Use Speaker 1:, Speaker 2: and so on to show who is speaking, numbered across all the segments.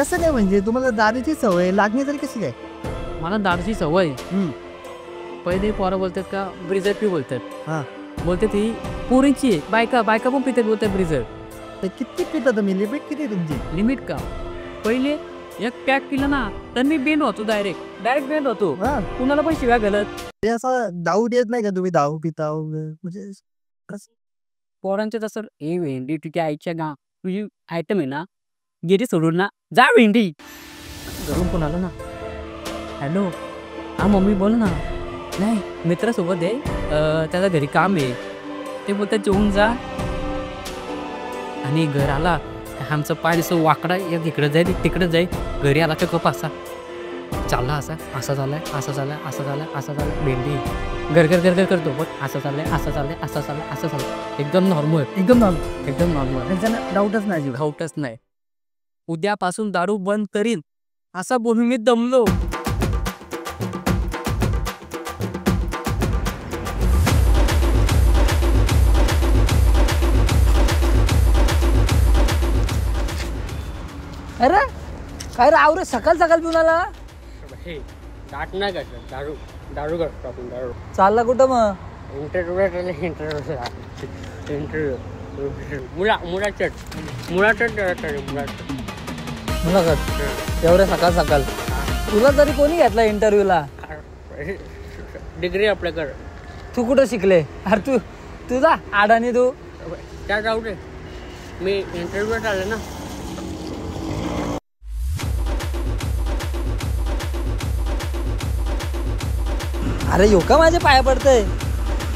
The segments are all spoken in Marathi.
Speaker 1: कसं काय म्हणजे तुम्हाला दारूची सवय लागली तरी कशी काय?
Speaker 2: मला दारूची सवय पहिले पोरं बोलतात का ब्रिजर पी बोलतात.
Speaker 1: हां.
Speaker 2: बोलते ती पोरींची आहे. बायका पण पितात बोलतात ब्रिजर.
Speaker 1: तर किती पिता तुम्ही? लिमिट किती आहे तुमची?
Speaker 2: लिमिट का? पहिले एक पॅक पिलं ना तर मी बेन होतो डायरेक्ट बेन होतो. कुणाला पण शिव्या घालत.
Speaker 1: ते असं डाऊट येत नाही का तुम्ही दारू पिता वगैरे? म्हणजे कसं?
Speaker 2: पोरांचं तसं ए भेंडी तुझ्या आईच्या गा तुझी आयटम आहे ना गेली सोडून ना जा भेंडी. घरून कोण आलं ना हॅलो हा मम्मी बोल ना. नाही मित्रासोबत आहे त्याचा घरी काम आहे ते बोलतात जेवून जा. आणि घर आला आमचं पाय असं वाकडा एक इकडं जाईल तिकडं जाईल. घरी आला का कप असा चालला असा झालाय भेंडी घर करतो पण असं चाललंय एकदम नॉर्मल डाऊटच नाही. उद्यापासून दारू बंद करीन असा बोलून मी दमलो.
Speaker 3: अरे काय रे आवरे सकाळ पिऊन आला?
Speaker 2: दारू करतो आपण दारू.
Speaker 3: चालला कुठं मग? मुलाखत एवढ्या सकाळ तुला तरी कोणी घेतला इंटरव्ह्यूला?
Speaker 2: डिग्री आपल्याकडे.
Speaker 3: तू कुठं शिकले? अरे तुझा आडानी तू
Speaker 2: त्या जाऊ दे मी इंटरव्ह्यूत आले ना.
Speaker 3: अरे यो का माझ्या पाया पडतंय?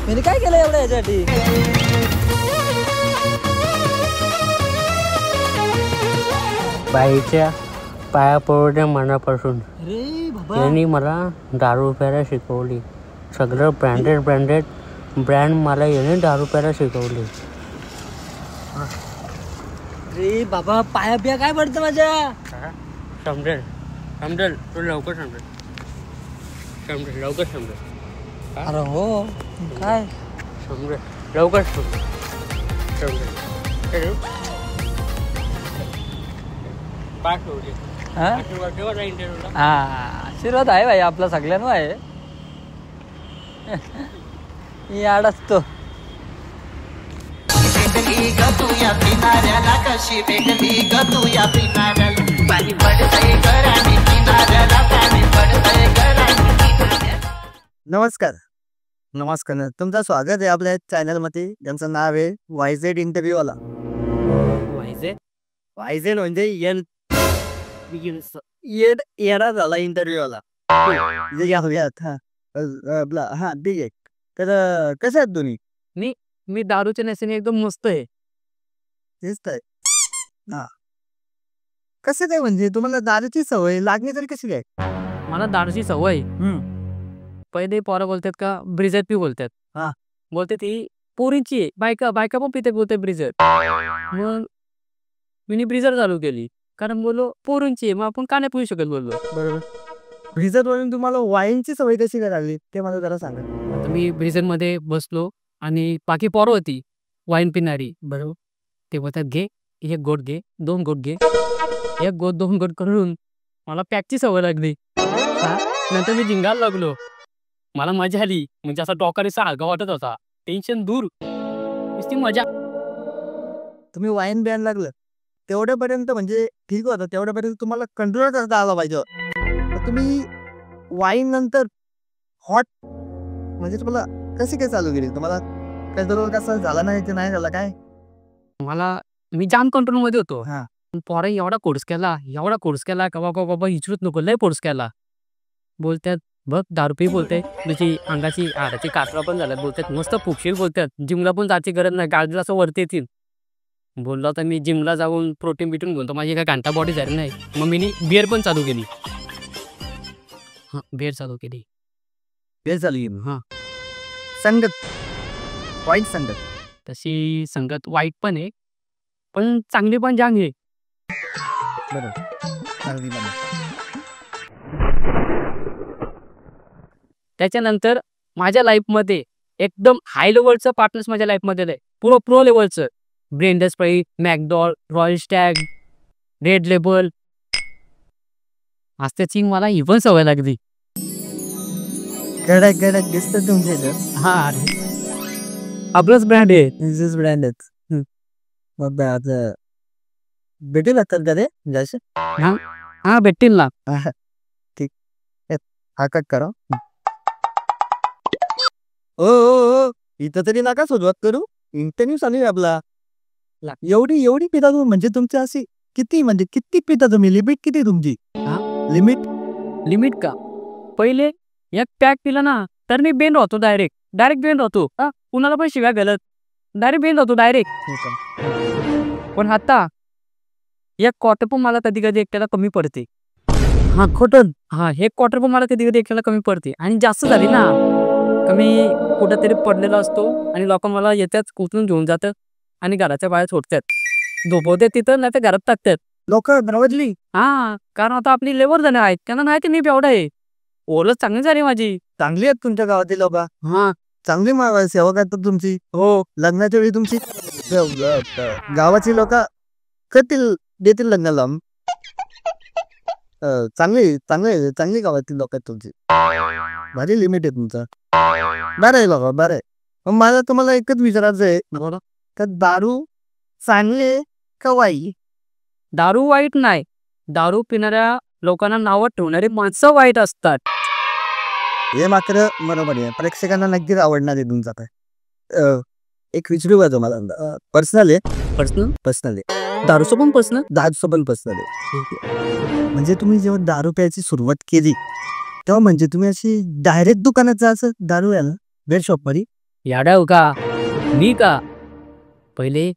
Speaker 3: मी काय केलं एवढं याच्यासाठी?
Speaker 2: बाईच्या पाया पडल्या मनापासून.
Speaker 3: अरे बाबा
Speaker 2: यांनी मला दारू प्यायला शिकवली. सगळं ब्रँडेड ब्रँड मला याने दारू प्यायला शिकवली.
Speaker 3: अरे बाबा पाया बिया काय पडतं माझ्या?
Speaker 2: समजेल तू लवकर समजेल.
Speaker 3: अरे हो काय
Speaker 2: समजेल लवकर
Speaker 3: आशीर्वाद आहे भाई आपला सगळ्यांना आहे. याड असतो.
Speaker 1: नमस्कार तुमचं स्वागत आहे आपल्या चॅनलमध्ये ज्यांचं नाव आहे वायझेड इंटरव्ह्यूवाला. वायझेड म्हणजे येडा झाला इंटरव्ह्यूवाला. हा ठीक आहे. तर कसे आहेत तुम्ही?
Speaker 2: मी दारूच्या नशेने एकदम मस्त आहे.
Speaker 1: तेच तर हा. कसं काय म्हणजे तुम्हाला दारूची सवय लागली तरी कशी काय?
Speaker 2: मला दारूची सवय पहिले पोरं बोलतात का ब्रिजर पी बोलतात.
Speaker 1: हा.
Speaker 2: बोलते ती पोरींची आहे. बायका पण पितात बोलते ब्रिजर. मग मी ब्रिजर चालू केली कारण बोललो पोरींची आहे मग आपण का नाही पिऊ शकत बोललो.
Speaker 1: बरोबर. ब्रिजर वरून तुम्हाला वाईनची सवय कशी काय लागली ते मला जरा सांगा.
Speaker 2: आता मी ब्रिजर मध्ये बसलो आणि बाकी पोरं होती वाईन पिणारी. बरोबर. ते बोलतात घे 1 गोट घे 2 गोट घे. 1 गोट 2 गोट करून मला पॅकची सवय लागली. नंतर मी जिंगायला लागलो. मला मजा आली. म्हणजे असा डोकारीचा हलका वाटत होता. टेन्शन दूर. नुसती मजा.
Speaker 1: तुम्ही वाईन प्यायला लागलं तेवढ्यापर्यंत म्हणजे ठीक होतं. तेवढ्यापर्यंत तुम्हाला कंट्रोल करता आला पाहिजे. तुम्ही वाईन नंतर हॉट म्हणजे तुम्हाला कशी काय चालू केली? तुम्हाला कंट्रोल कसं झाला नाही ते नाही झाला काय?
Speaker 2: मी जाम कंट्रोल मध्ये होतो.
Speaker 1: हा.
Speaker 2: पोरा एवढा कोर्स केला का बाबा इचरूच नको लय कोर्स केला. बोलतात बघ दारू पी बोलते तुझी अंगाची हाडाची कातरा पण झाल्यात बोलतात. मस्त फुगशील बोलतात. जिमला पण जायची गरज नाही. गाडीला असं वरती येतील. बोललो तर मी जिमला जाऊन प्रोटीन बिटून घेऊन माझी काय घंटा बॉडी झाली नाही. मग मी बिअर पण चालू केली. बिअर चालू केली.
Speaker 1: हा. संगत वाईट संगत
Speaker 2: तशी संगत वाईट पण आहे पण चांगली पण जांग आहे.
Speaker 1: बरोबर.
Speaker 2: त्याच्यानंतर माझ्या लाईफमध्ये एकदम हाय लेवलचं पार्टनर्स माझ्या लाईफमध्ये आहे. पूर्ण pro लेवलचं. Brendan Sprite, McDowell, royal Stag, red label आज त्याची मला ही पण सवय लागली.
Speaker 1: कडक कडक दिसतं तुमच्या इथं.
Speaker 2: हा आपलंच ब्रँड आहे.
Speaker 1: तुमचेच ब्रँड आहेत. मग आता भेटेल आता का रे जास्त?
Speaker 2: हा भेटतील ना.
Speaker 1: ठीक. हा कट करा. ओ इथं तरी नका सुरुवात करू. इंटरव्ह्यू चालू आहे आपला. एवढी पिता तुम्ही, म्हणजे तुमची अशी किती, म्हणजे किती पिता तुम्ही? लिमिट किती तुमची? लिमिट
Speaker 2: लिमिट का? पहिले एक पॅक पिला ना तर मी बेन राहतो. डायरेक्ट बेन राहतो. कुणाला पण शिव्या घालत डायरेक्ट बेन राहतो डायरेक्ट. पण आता एक क्वार्टर पण मला कधी कधी एकट्याला कमी पडते.
Speaker 1: हा खोटं.
Speaker 2: हा हे क्वार्टर पण मला कधी कधी एकट्याला कमी पडते. आणि जास्त झाली ना कमी कुठेतरी पडलेला असतो आणि लोक मला येतात, उचलून घेऊन जातात आणि घराच्या बाहेर सोडतात. झोपवतात तिथं, नाही तर घरात टाकतात.
Speaker 1: लोक नवजली
Speaker 2: हा कारण आता आपली लेबर जण आहेत, त्यांना नाही ते मी बेवडा आहे. ओळख चांगली झाली माझी.
Speaker 1: चांगली आहेत तुमच्या गावातील लोक.
Speaker 2: हा
Speaker 1: चांगली सेवा करतात तुमची.
Speaker 2: हो
Speaker 1: लग्नाच्या वेळी तुमची गावाची लोक करतील, देतील लग्नाला. चांगली गावातील लोक आहेत तुमची. भारी लिमिट आहे तुमचं. बरं आहे बाबा, बरं आहे. मग मला तुम्हाला एकच विचारायचं आहे, का दारू चांगली आहे का वाईट?
Speaker 2: दारू वाईट नाही. दारू पिणाऱ्या लोकांना नावं ठेवणारी माणसं वाईट असतात.
Speaker 1: हे मात्र बरोबर आहे. प्रेक्षकांना नक्कीच आवडणार आहे तुमचा काय. एक विचारू का तुम्हाला? पर्सनल आहे. पर्सनल आहे.
Speaker 2: दारूचं पण प्रश्न.
Speaker 1: दारूचं पण पर्सनल आहे. म्हणजे तुम्ही जेव्हा दारू प्यायची सुरुवात केली तेव्हा म्हणजे तुम्ही अशी डायरेक्ट दुकानात जायचं दारू यायला, बेड शॉप मध्ये?
Speaker 2: याडा हो का मी का? पहिले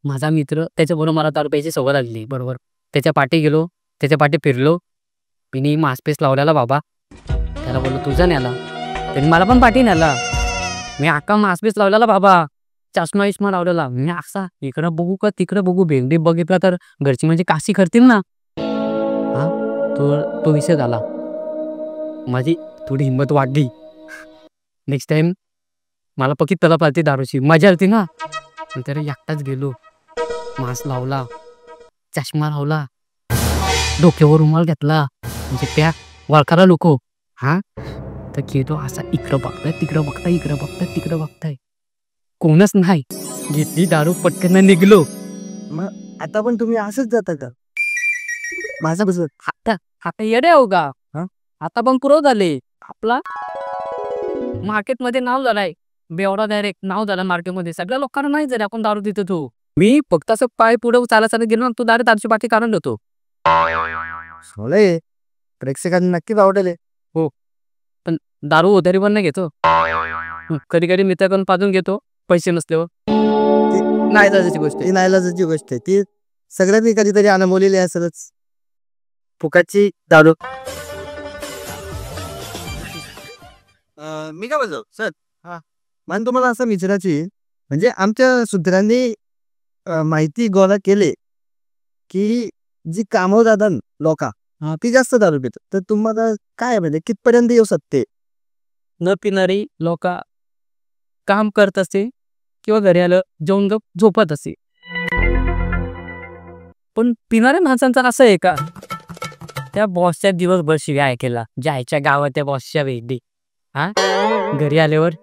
Speaker 2: माझा मित्र, त्याच्याबरोबर मला दारू प्यायची सवय लागली. बरोबर त्याच्या पाठी गेलो, त्याच्या पाठी फिरलो. मी मास्पेस लावलेला बाबा, त्याला बोललो तुझा न्याला, त्यांनी मला पण पाठी न्याला. मी अख्खा मास्पेस लावलेला बाबा, चष्मा इष्मा लावलेला. मी असा इकडं बघू का तिकडं बघू, भेंडी बघितला तर घरची म्हणजे काशी करतील ना. हा तो विषय झाला. माझी थोडी हिंमत वाढली. नेक्स्ट टाइम मला पक्की तलप आलती दारूची, मजा आलती ना. नंतर एकटाच गेलो, मास्क लावला, चष्मा लावला, डोक्यावर रुमाल घेतला, म्हणजे त्या वळखाला लोक. हा तर गेलो असा, इकडं बघताय तिकडं बघताय, इकडं बघताय तिकडं बघताय, कोणच नाही. घेतली दारू, पटकन निघलो.
Speaker 1: मग आता पण तुम्ही असंच जाता का? माझा कसं
Speaker 2: आता येडे हो का? आता पण पुरव झाले. आपला मार्केटमध्ये नाव झालाय बेवडा, डायरेक्ट नाव झालं मार्केटमध्ये. सगळ्या लोकांना नाही झालं आपण दारू देतो. तो मी फक्त असं पाय पुढे चालत गेलो ना, तू दारू दारूची पाठी काढून देतो.
Speaker 1: सोळे प्रेक्षकांना नक्कीच आवडेल.
Speaker 2: हो पण दारू उधारी पण नाही घेतो. कधी कधी मित्राकडून पाजून घेतो पैसे नसल्यावर. नाईलाजाची गोष्ट आहे.
Speaker 1: ती नाईलाजाची गोष्ट आहे. ती सगळ्यांनी कधीतरी अनुभवलेली आहे. सरच फुकाची दारू. मी काय बोलतो सर, मला तुम्हाला असं विचारायची, म्हणजे आमच्या सूत्रांनी माहिती गोळा केले की जी कामं जातात लोक ती जास्त दारू पितात. तर तुम्हाला काय म्हणजे कितपर्यंत येऊ शकते?
Speaker 2: न पिणारी लोक काम करत असते किंवा घरी आलं जेवून झोपत असे. पण पिणाऱ्या माणसांचं असं आहे का, त्या बॉसच्या दिवसभर शिव्या ऐकायला जायच्या गावात, त्या बॉसच्या वेगळी. हा घरी आल्यावर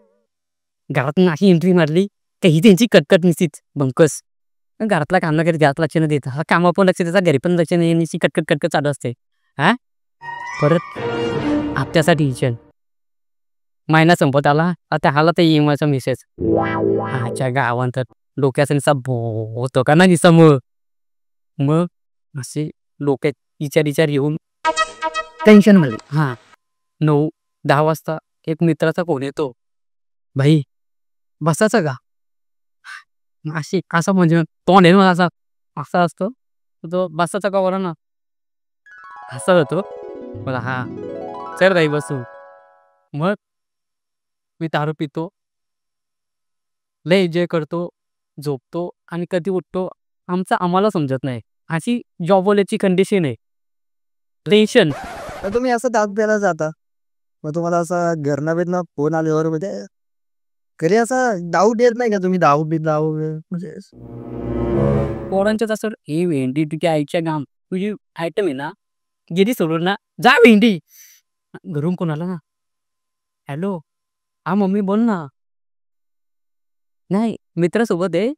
Speaker 2: घरात अशी एंट्री मारली काही त्यांची कटकट निश्चित बंकस. घरातला काम कधी घरात लक्ष न देत, हा कामा पण लक्ष देतात, घरी पण लक्ष नाही, निश्चित कटकट चालू असते. हा परत हप्त्यासाठी टेन्शन, महिना संपत आला आता हाला तर EMI चा मेसेज. आजच्या गावात डोक्याचा निसा होतो का नाही समोर. मग असे डोक्यात विचार येऊन टेन्शन मध्ये. 9-10 वाजता एक मित्राचा फोन येतो, भाई बसायचं का? अशी असं म्हणजे तोंड आहे ना असा असा असतो तो, बसायचा का बरं ना, असा होतो मला. हा चल भाई बसू. मग मी दारू पितो, लय एन्जॉय करतो, झोपतो आणि कधी उठतो आम्हाला समजत नाही. अशी जॉबवाल्याची कंडिशन आहे. टेन्शन.
Speaker 1: तर तुम्ही असं दारू प्यायला जाता, मग तुम्हाला असं घरना फोन आल्यावर म्हणजे घरी असा डाऊट येत नाही का तुम्ही दारू म्हणजे?
Speaker 2: पोरांच्याच असं हे भेंडी तुझ्या आईच्या गाम तुझी आयटम आहे ना, गेली सोडून ना. जा भेंडी. घरून कोण आला ना. हॅलो. हा मम्मी बोल ना. नाही मित्रासोबत आहे.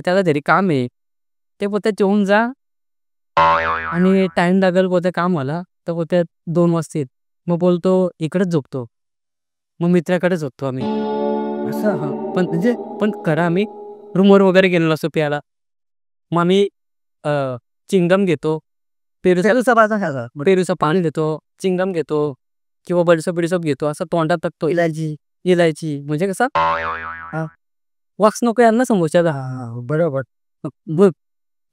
Speaker 2: त्याला घरी काम आहे. ते बोलतात जेवून जा आणि टाइम लागेल बोलते कामाला. तर बोलतात 2 वाजतील. मग बोलतो इकडेच झोपतो. मग मित्राकडे झोपतो आम्ही. असं हां. पण खरं आम्ही रूमवर वगैरे गेलेलो असतो प्यायला. मग आम्ही चिंगम घेतो.
Speaker 1: पेरूचा पाजा खायचा.
Speaker 2: पेरूचं पाणी घेतो, चिंगम घेतो किंवा बडीशोप घेतो. असं तोंडात टाकतो. इलायची म्हणजे कसा वास नको यायला ना समोरच्याला.
Speaker 1: बरोबर
Speaker 2: बघ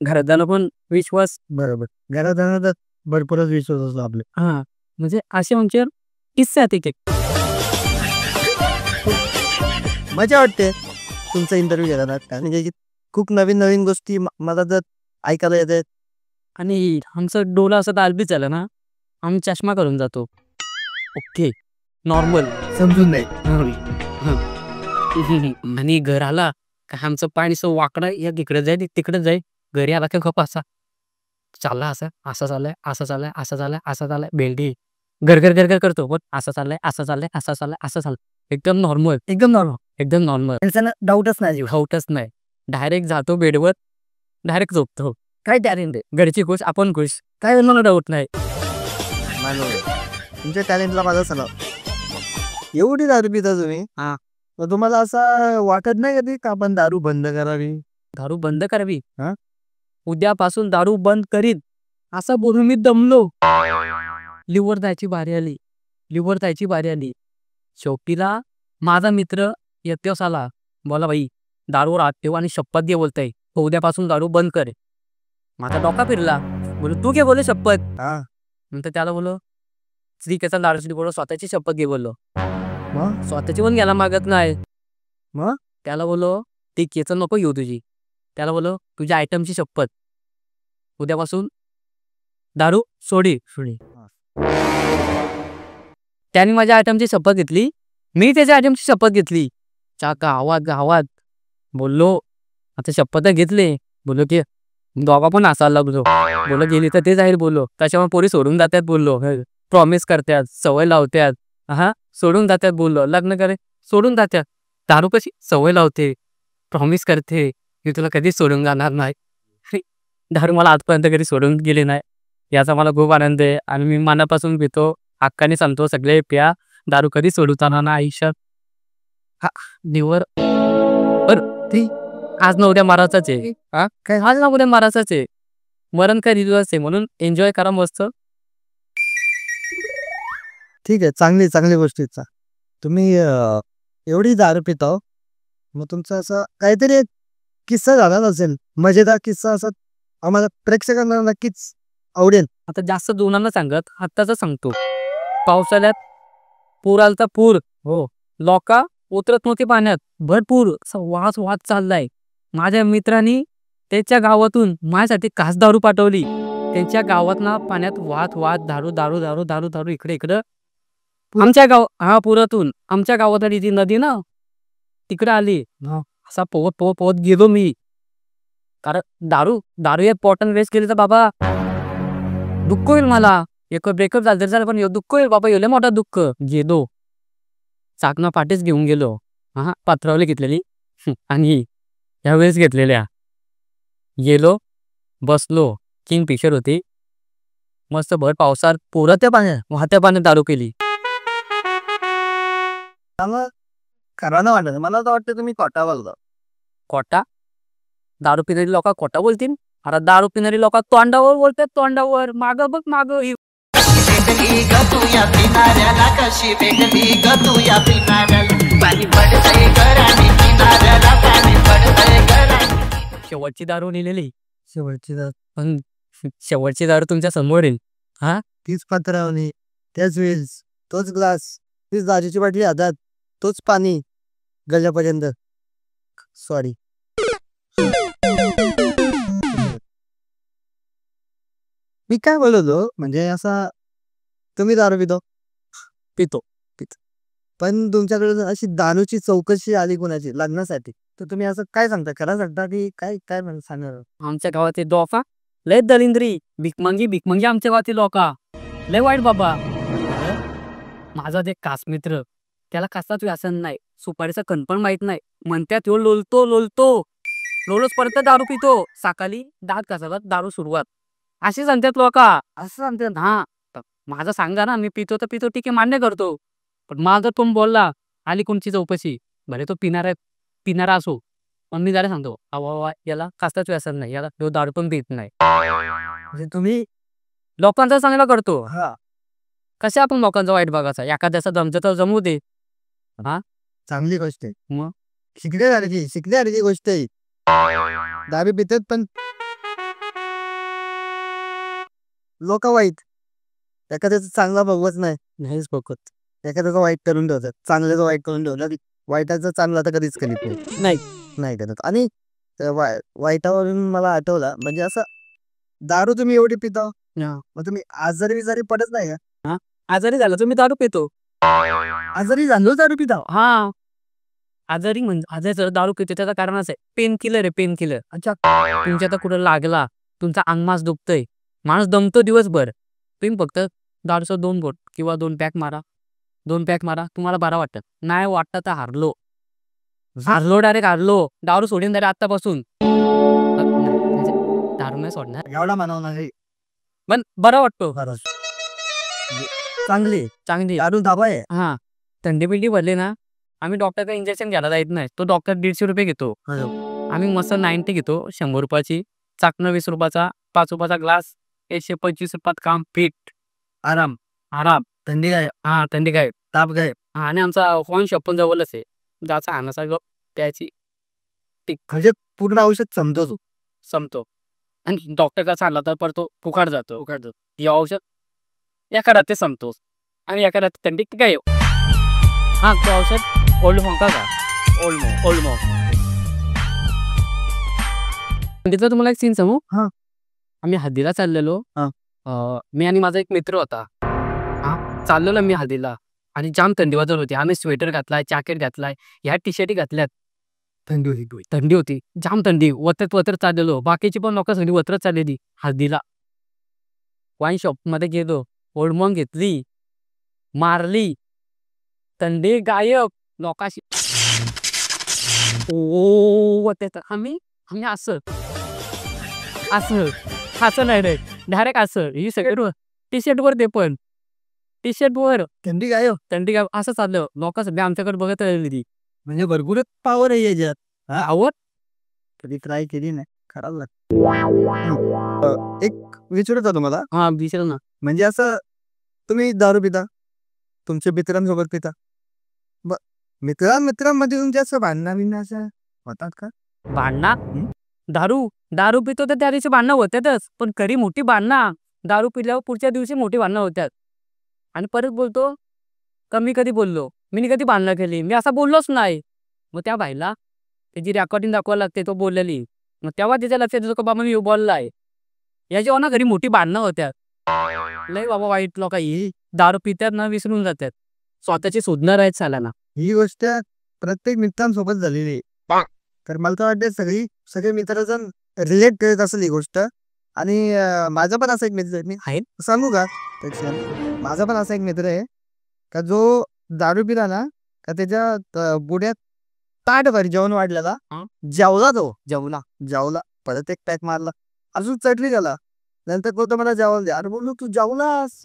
Speaker 2: घरातल्यांना पण विश्वास.
Speaker 1: बरोबर. घरात जाणार तर भरपूरच विश्वास असतो आपले.
Speaker 2: हां, म्हणजे असे आमच्यावर किस्से आहेत एक.
Speaker 1: मजा वाटते तुमचा इंटरव्ह्यू घेताना. म्हणजे खूप नवीन नवीन गोष्टी मला तर ऐकायला येतात.
Speaker 2: आणि आमचं डोलं असं दालबीच झालं ना, आम्ही चष्मा करून जातो. Okay, normal.
Speaker 1: समजून नाही.
Speaker 2: आणि घर आला का आमचं पाणी असं वाकडं या इकडे जाईल तिकडे जाईल. घरी आला का गप असा चालला असं चाललंय भेंडी घर करतो पण असं चाललंय एकदम नॉर्मल. एकदम नॉर्मल.
Speaker 1: त्यांना डाऊटच नाही.
Speaker 2: होतच नाही. डायरेक्ट जातो बेडवर, डायरेक्ट झोपतो. काय टॅलेंट आहे. घरची खुश, आपण खुश. काय मला डाऊट नाही.
Speaker 1: तुमच्या टॅलेंटला माझा सलाम. एवढी दारू पिता तुम्ही.
Speaker 2: हां.
Speaker 1: मग तुम्हाला असं वाटत नाही कधी का आपण दारू बंद करावी?
Speaker 2: दारू बंद करावी.
Speaker 1: हां?
Speaker 2: उद्यापासून दारू बंद करीन असं बोलून मी दमलो. लिव्हर जायची बारी आली. शेवटीला माझा मित्र यत्योस आला. बोला भाई दारूवर हात ठेव आणि शपथ घे बोलताय. उद्यापासून दारू बंद कर. माझा डोका फिरला. बोललो तू घे बोले शपथ.
Speaker 1: हां.
Speaker 2: नंतर त्याला बोललो श्रीकेचा दारूची बोललो स्वतःची शपथ घे बोललो.
Speaker 1: मग
Speaker 2: स्वतःची पण घ्यायला मागत नाही.
Speaker 1: मग
Speaker 2: त्याला बोललो ती केचं नको घेऊ तुझी. त्याला बोललो तुझ्या आयटमची शपथ. उद्यापासून दारू सोडी. त्याने माझ्या आयटमची शपथ घेतली. मी त्याच्या आयटमची शपथ घेतली. गावात बोललो आता शपथ घेतले. बोललो की दोघा पण हसायला लागलो. बोललो गेली तर ते जाईल बोललो. त्याच्यामुळे पोरी सोडून जातात बोललो. प्रॉमिस करतात, सवय लावतात. हा सोडून जातात बोललो. लग्न करे सोडून जातात. दारू कशी सवय लावते, प्रॉमिस करते की तुला कधीच सोडून जाणार नाही. दारू मला आजपर्यंत कधी सोडून गेली नाही. याचा मला खूप आनंद आहे आणि मी मनापासून पितो. हक्काने सांगतो सगळे प्या. दारू कधी सोडू जाणार ना आयुष्यात. निवर पण ती आज ना उद्या मारायचाच आहे. काय आज ना उद्या मारायचाच आहे. मरण काय दिवस आहे म्हणून एन्जॉय करा मस्त.
Speaker 1: ठीक आहे. चांगली गोष्ट आहे. तुम्ही एवढी दारू पिता मग तुमचा असा काहीतरी एक किस्सा झाला असेल, मजेदार किस्सा असा आम्हाला प्रेक्षकांना नक्कीच आवडेल.
Speaker 2: आता जास्त जुनांना सांगत आत्ताच सांगतो. पावसाळ्यात पूर आलता पूर. हो, लोका उतरत नव्हती पाण्यात. भरपूर असा वाहत चाललाय. माझ्या मित्रांनी त्याच्या गावातून माझ्यासाठी खास दारू पाठवली. त्यांच्या गावात ना पाण्यात वाहत दारू इकडं आमच्या पुरातून आमच्या गावात आली ती नदी ना तिकडे आली. असा पोहत गेलो मी. कारण दारू एक पॉटन वेस्ट केली तर बाबा दुःख होईल मला. एक ब्रेकअप झालं पण दुःख होईल बाबा. एवढं मोठा दुःख गेलो. चाकणा पाठीच घेऊन गेलो. पात्रावली घेतलेली आणि यावेळेस घेतलेल्या. गेलो बसलो. किंगफिशर होती. मस्त भर पावसात वाहत्या पाण्यात दारू केली.
Speaker 1: खरा ना वाटत मला तर वाटतं तुम्ही खोटा बोलता.
Speaker 2: खोटा? दारू पिणारी लोक खोटा बोलतील. अरे दारू पिणारी लोक तोंडावर बोलतात. तोंडावर माग बघ माग. शेवटची दारू लिहिलेली. पण शेवटची दारू तुमच्या समोर येईल.
Speaker 1: तीच पात्रावणी, त्याच वेळेस तोच ग्लास, तीच दारूची बाटली हातात, तोच पाणी गळ्यापर्यंत. सॉरी. मी काय बोलतो म्हणजे असा तुम्ही दारू
Speaker 2: पितो.
Speaker 1: पण तुमच्याकडे अशी दारूची चौकशी आली कोणाची लग्नासाठी तर तुम्ही असं काय सांगता? खरं सांगता की काय सांगणार?
Speaker 2: आमच्या गावातील लोका लय दलिंद्री भिकमंगी आमच्या गावातील लोका. लय वाईट बाबा. माझा एक खास मित्र, त्याला कसाच व्यसन नाही, सुपारीचा कण पण माहित नाही. म्हणत्यात ह्यो लोलतो लोलच परत दारू पितो. सकाळी दात घासायला दारू सुरुवात, असे सांगतात लोक. असं सांगतात. हा, माझं सांगा ना, मी पितो तर पितो, ठीक आहे, मान्य करतो. पण माझा तुम्ही बोलला, आली कोणची चौकशी. भले तो पिणारा असो, पण मी जरा सांगतो, अवा याला कसाच व्यसन नाही, याला तो दारू पण पित नाही.
Speaker 1: म्हणजे तुम्ही
Speaker 2: लोकांचा चांगला करतो.
Speaker 1: हा
Speaker 2: कसे आपण लोकांचा वाईट बघायचा. एखाद्याचा जमतं तर जमू दे. हा,
Speaker 1: चांगली गोष्ट आहे.
Speaker 2: मग
Speaker 1: शिकण्यासारखी गोष्ट आहे. दारू पितात पण लोक वाईट, एखाद्याचं चांगला बघवत नाही.
Speaker 2: नाहीच बघत.
Speaker 1: एखाद्याचं वाईट करून ठेवतात, चांगल्याचं वाईट करून ठेवतात. वाईटाचं चांगलं तर कधीच करीत
Speaker 2: नाही.
Speaker 1: नाही करत. आणि वाईटावरून मला आठवलं, म्हणजे असं दारू तुम्ही एवढी पिता,
Speaker 2: हा.
Speaker 1: मग तुम्ही आजारी पडत नाही का?
Speaker 2: आजारी झालं तर मी दारू पितो.
Speaker 1: आजारी झालो दारू पिता?
Speaker 2: हा, आजारी आजारी दारू पितो त्याचं कारणच आहे पेन किलर आहे. Pain killer.
Speaker 1: अच्छा.
Speaker 2: तुमच्या तर कुठं लागला, तुमचा अंगमास दुखतोय, माणूस दमतो दिवसभर, तुम्ही फक्त दारूचं 2 बोट किंवा 2 पॅक मारा. 2 पॅक मारा, तुम्हाला बरा वाटतं. नाही वाटतं तर हारलो डायरेक्ट हारलो. दारू सोडीन तरी आत्तापासून. म्हणजे दारू नाही सोडणार,
Speaker 1: एवढा मानवणार आहे.
Speaker 2: पण बरा वाटतो.
Speaker 1: खरंच चांगली
Speaker 2: चांगली.
Speaker 1: दारू दाबा आहे.
Speaker 2: हा, थंडी बिंडी भरली ना, आम्ही डॉक्टरचं इंजेक्शन घ्यायला जायत नाही. तो डॉक्टर 150 रुपये घेतो, आम्ही मस्त 90 घेतो. 100 रुपयाची चाकणं, 20 रुपयाचा, 5 रुपयाचा ग्लास, 125 रुपयात काम फिट. आराम.
Speaker 1: थंडी काय,
Speaker 2: हा, थंडी काय,
Speaker 1: ताप काय.
Speaker 2: हा. आणि आमचा फोन शॉप पण जवळच आहे. जायचा आणायचा गप प्यायची,
Speaker 1: म्हणजे पूर्ण औषध समजतो तू.
Speaker 2: संपतो. आणि डॉक्टरचा चालला तर परतो फुकाट जातो. हे औषध एका रात्री संपतो. आणि एका रात्री थंडी काय. हा, तो औषध ओल्ड मॉन्का का ओल्ड मॉन्क. तिथं तुम्हाला एक सीन सांगू.
Speaker 1: हा.
Speaker 2: आम्ही हळदीला चाललेलो.
Speaker 1: हा.
Speaker 2: मी आणि माझा एक मित्र होता. हा, चाललेलो मी हळदीला, आणि जाम थंडी वाजत होती. आम्ही स्वेटर घातलाय, जॅकेट घातलाय, ह्या टी शर्टी घातल्यात. थंडी होती, जाम थंडी. वतरत चाललेलो. बाकीची पण लोक सगळी वतरत चाललेली हळदीला. वाईन शॉप मध्ये गेलो, ओल्ड मॉन्क घेतली, मारली, थंडी गायब. लोकाशी ओ आम्ही असं नाही रे, डायरेक्ट असं. ही सगळं टी शर्ट वर, ते पण टी शर्ट वर
Speaker 1: थंडी काय
Speaker 2: थंडी गायब असं चाललं. लोक सध्या आमच्याकडे बघत राहिली.
Speaker 1: म्हणजे भरपूरच पावर आहे याच्यात.
Speaker 2: आवड
Speaker 1: कधी ट्राय केली नाही, खराब लागत. एक विचारत होतो मला.
Speaker 2: हा, दिसेल ना.
Speaker 1: म्हणजे असं तुम्ही दारू पिता, तुमच्या मित्रांसोबत पिता, मित्रांमध्ये तुमच्या असं भांडणं असं होतात का?
Speaker 2: भांडणं, दारू पितो तर त्या दिवशी भांडणं होत्यातच. पण खरी मोठी भांडणं दारू पिल्यावर पुढच्या दिवशी मोठी भांडणं होत्यात. आणि परत बोलतो, कमी कधी बोललो मी, कधी भांडणं केली मी, असं बोललोच नाही. मग त्या बाईला त्याची रेकॉर्डिंग दाखवायला लागते, तो बोललेली. मग तेव्हा त्याच्या लक्षात येतो का बाबा मी बोललाय. याच्या ना घरी मोठी भांडणं होत्यात. लय बाबा वाईट लोक ही दारू पित्यात ना, विसरून जातात, स्वतःची सुधारणार आहेत सालाना.
Speaker 1: ही गोष्ट प्रत्येक मित्रांसोबत झालेली आहे. तर मला तर वाटतं सगळे मित्रजण रिलेट करत असेल ही गोष्ट. आणि माझा पण असा एक मित्र आहे,
Speaker 2: आहे
Speaker 1: सांगू का. माझा पण असा एक मित्र आहे का जो दारू पिला ना, का त्याच्या बुड्यात ताट भर जेवण वाढलेला. जेवला तो, जेवला परत एक पॅक मारला, अजून चटली त्याला. नंतर बोलतो मला जेवायला द्या. अरे बोललो तू जेवलास?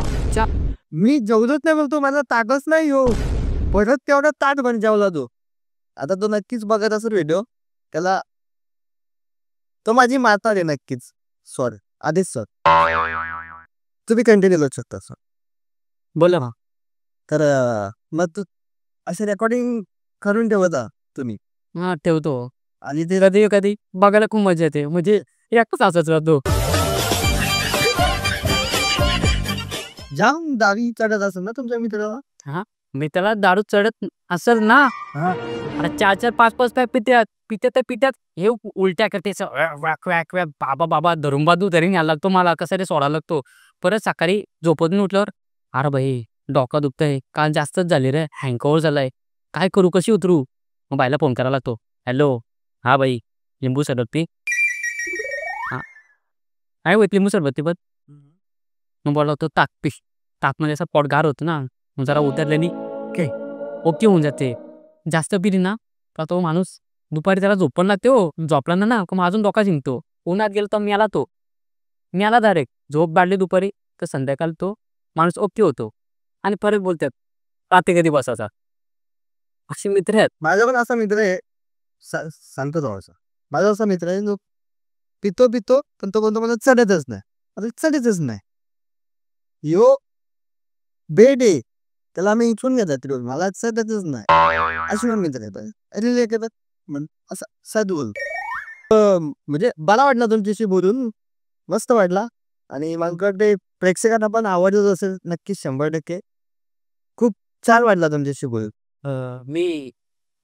Speaker 1: मी जेवलोच नाही, बोलतो मला ताटच नाही हो. परत तेवढा ताट भर जेवला तो. आता तो नक्कीच बघत असेल व्हिडिओ. त्याला तो माझी माता आहे नक्कीच. सॉरी आधीच सर, तुम्ही कंटिन्यू करू शकता सर.
Speaker 2: बोला ना.
Speaker 1: तर मग तू असे रेकॉर्डिंग करून ठेवता तुम्ही?
Speaker 2: हा, ठेवतो.
Speaker 1: आणि ते
Speaker 2: कधी बघायला खूप मजा येते. म्हणजे एकच असंच राहतो.
Speaker 1: जाम दारू चढत असेल ना तुमच्या मित्राला?
Speaker 2: मी त्याला दारू चढत असेल ना, अरे 4-4, 5-5 पॅक पित्यात हे उलट्या करते. बाबा धरुंबादू तरी न्यायला लागतो मला, कसं रे सोडायला लागतो. परत सकाळी झोपतून उठल्यावर, अरे भाई डोकं दुखतंय, काल जास्तच झाली रे, हँगओव्हर झालाय, काय करू, कशी उतरू. मग बाईला फोन करायला लागतो. हॅलो, हा बाई, लिंबू सरबत पी. हा, आहे लिंबू सरबत ती पण. मग बोलला होतो ताक पी. तापमध्ये असा पोट गार होतो ना, मग जरा उतरल्याने काय ओके होऊन जाते. जास्त पिली ना का तो माणूस दुपारी त्याला झोप पण लागते हो. झोपला ना का मग अजून डोका जिंकतो. उन्हात गेलो तर म्याला डायरेक्ट झोप बाळली दुपारी तर संध्याकाळ तो माणूस ओके होतो. आणि परत बोलतात रात्री कधी बसायचा. असे मित्र आहेत.
Speaker 1: माझा पण असा मित्र आहे शांत राहायचा. माझा असा मित्र आहे जो पितो पण तो कोणतो मला चढतच नाही. आता चढतच नाही. यो बेड आहे त्याला आम्ही इथून घेतात रोज मला चढतच नाही. अशी पण मित्र आहेत रिलेटेड असं साधू म्हणजे बरा वाटला तुमच्याशी बोलून मस्त वाटला. आणि मला वाटते प्रेक्षकांना पण आवडत असेल नक्कीच 100%. खूप छान वाटला तुमच्याशी बोलून.
Speaker 2: मी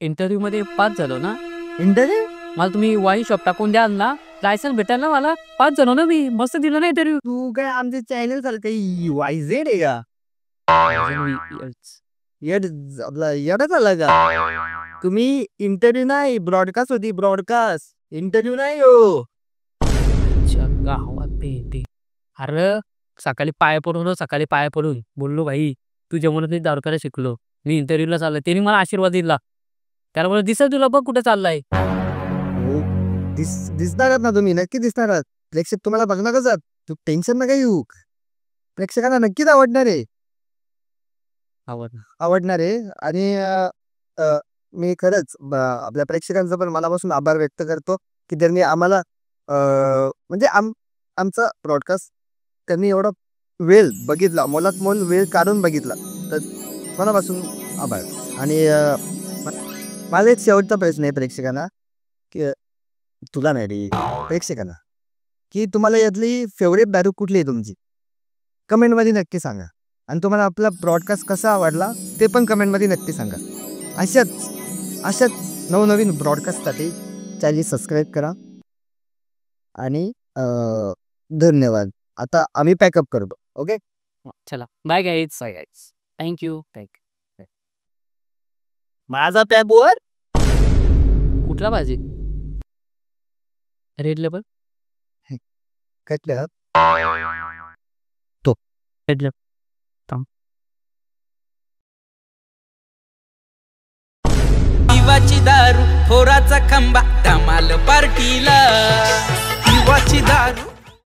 Speaker 2: इंटरव्ह्यू मध्ये पास झालो ना.
Speaker 1: इंटरव्ह्यू
Speaker 2: मला तुम्ही वाईन शॉप टाकून द्याल ना. लायसन्स भेटायला ना मला पास झालो ना मी. मस्त दिलं ना इंटरव्ह्यू.
Speaker 1: तू काय आमच्या चॅनल सारखं वायझेड आहे का? आपला येडा झाला का? तुम्ही इंटरव्ह्यू नाही ब्रॉडकास्ट होती ब्रॉडकास्ट इंटरव्ह्यू नाही हो.
Speaker 2: गावात भेटे अरे सकाळी पाया पडून बोललो भाई तुझ्या म्हणून मी दारू करायला शिकलो. मी इंटरव्ह्यूला चाललोय. त्यांनी मला आशीर्वाद दिला. त्याला बोललो दिसत तुला बघ कुठे चाललाय.
Speaker 1: दिसणारच ना तुम्ही नक्की दिसणारच. प्रेक्षक तुम्हाला बघणारच आहात. तू टेन्शन नका येऊ. प्रेक्षकांना नक्कीच आवडणार आहे. आवडणार आहे. आणि मी खरंच आपल्या प्रेक्षकांचा पण मनापासून आभार व्यक्त करतो की त्यांनी आम्हाला म्हणजे आमचा ब्रॉडकास्ट त्यांनी एवढा वेळ बघितला मोलात मोल वेळ काढून बघितला तर मनापासून आभार. आणि माझा एक शेवटचा प्रश्न आहे प्रेक्षकांना की तुला नाही रे प्रेक्षकांना की तुम्हाला यातली फेवरेट दारू कुठली आहे तुमची कमेंटमध्ये नक्की सांगा. आणि तुम्हाला आपला ब्रॉडकास्ट कसा आवडला ते पण कमेंटमध्ये नक्की सांगा. अशाच नवनवीन ब्रॉडकास्टसाठी चॅनल सबस्क्राईब करा. आणि धन्यवाद. आता आम्ही पॅकअप करतो. ओके
Speaker 2: चला बाय गाईज. थँक्यू.
Speaker 1: माझा पॅबवर
Speaker 2: कुठला पाहिजे रेड लेबल
Speaker 1: कटलं
Speaker 2: तो रेड लेबल
Speaker 4: पिवाची दारू थोराचा खंबा धमाल पार्टीला. पिवाची दारू